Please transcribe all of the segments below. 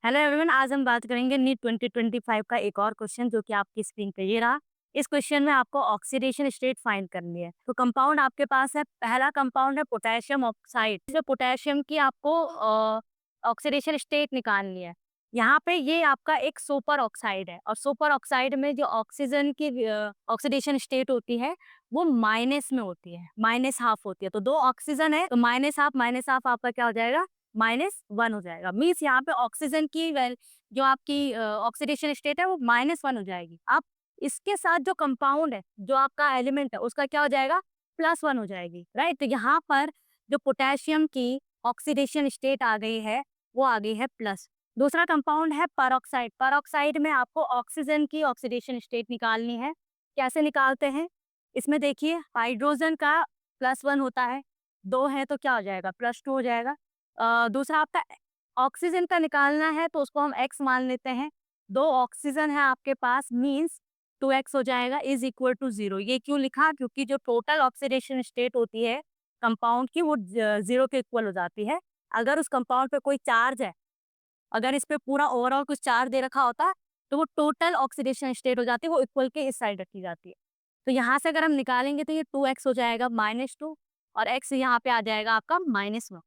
Hello everyone, आज हम बात करेंगे नीट 2025 का एक और क्वेश्चन जो कि आपकी स्क्रीन पे ये रहा। इस क्वेश्चन में आपको ऑक्सीडेशन स्टेट फाइंड करनी है। तो कंपाउंड आपके पास है, पहला कंपाउंड है पोटेशियम ऑक्साइड। जो पोटेशियम की आपको ऑक्सीडेशन स्टेट निकालनी है। यहाँ पे ये आपका एक सुपर ऑक्साइड है और सुपर ऑक्साइड में जो ऑक्सीजन की ऑक्सीडेशन स्टेट होती है वो माइनस में होती है, माइनस हाफ होती है। तो दो ऑक्सीजन है तो माइनस हाफ आपका क्या हो जाएगा, -1 हो जाएगा। मीन्स यहाँ पे ऑक्सीजन की जो आपकी ऑक्सीडेशन स्टेट है वो -1 हो जाएगी। अब इसके साथ जो कंपाउंड है, जो आपका एलिमेंट है, उसका क्या हो जाएगा, +1 हो जाएगी, राइट। तो यहाँ पर जो पोटेशियम की ऑक्सीडेशन स्टेट आ गई है वो आ गई है प्लस। दूसरा कंपाउंड है परऑक्साइड। परऑक्साइड में आपको ऑक्सीजन की ऑक्सीडेशन स्टेट निकालनी है। कैसे निकालते हैं, इसमें देखिए हाइड्रोजन का +1 होता है, 2 है तो क्या हो जाएगा, +2 हो जाएगा। दूसरा आपका ऑक्सीजन का निकालना है तो उसको हम x मान लेते हैं। 2 ऑक्सीजन है आपके पास, मीन्स 2x हो जाएगा इज इक्वल टू 0। ये क्यों लिखा, क्योंकि जो टोटल ऑक्सीडेशन स्टेट होती है कंपाउंड की वो 0 के इक्वल हो जाती है। अगर उस कंपाउंड पे कोई चार्ज है, अगर इस पे पूरा ओवरऑल कुछ चार्ज दे रखा होता तो वो टोटल ऑक्सीडेशन स्टेट हो जाती है, वो इक्वल के इस साइड रखी जाती है। तो यहाँ से अगर हम निकालेंगे तो ये 2x हो जाएगा -2 और x यहाँ पे आ जाएगा आपका -1,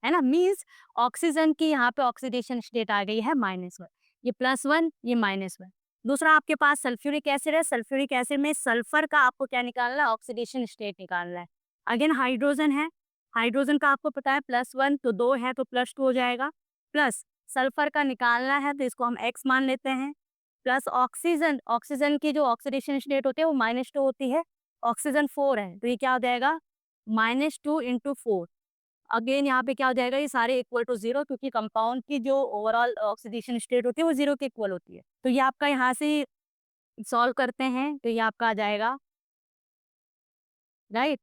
है ना। मीन्स ऑक्सीजन की यहाँ पे ऑक्सीडेशन स्टेट आ गई है -1। ये +1, ये -1। दूसरा आपके पास सल्फ्यूरिक एसिड है। सल्फ्यूरिक एसिड में सल्फर का आपको क्या निकालना है, ऑक्सीडेशन स्टेट निकालना है। अगेन हाइड्रोजन है, हाइड्रोजन का आपको पता है +1 तो 2 है तो +2 हो जाएगा। प्लस सल्फर का निकालना है तो इसको हम x मान लेते हैं। प्लस ऑक्सीजन, ऑक्सीजन की जो ऑक्सीडेशन स्टेट होती है वो -2 होती है। ऑक्सीजन 4 है तो ये क्या हो जाएगा, -2 × 4। अगेन यहाँ पे क्या हो जाएगा, ये सारे इक्वल टू 0, क्योंकि कंपाउंड की जो ओवरऑल ऑक्सीडेशन स्टेट होती है वो 0 के इक्वल होती है। तो ये आपका यहाँ से सॉल्व करते हैं तो ये आपका आ जाएगा, राइट।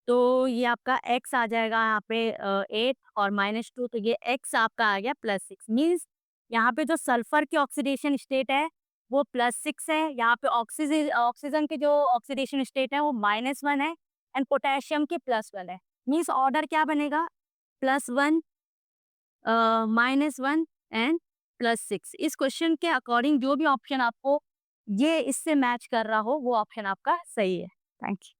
तो ये आपका x आ जाएगा यहाँ पे 8 और -2, तो ये x आपका आ गया +6। मीन्स यहाँ पे जो सल्फर की ऑक्सीडेशन स्टेट है वो +6 है। यहाँ पे ऑक्सीजन ऑक्सीजन की जो ऑक्सीडेशन स्टेट है वो -1 है एंड पोटेशियम की +1 है। मीन्स ऑर्डर क्या बनेगा, +1, -1 एंड +6। इस क्वेश्चन के अकॉर्डिंग जो भी ऑप्शन आपको ये इससे मैच कर रहा हो वो ऑप्शन आपका सही है। Thank you.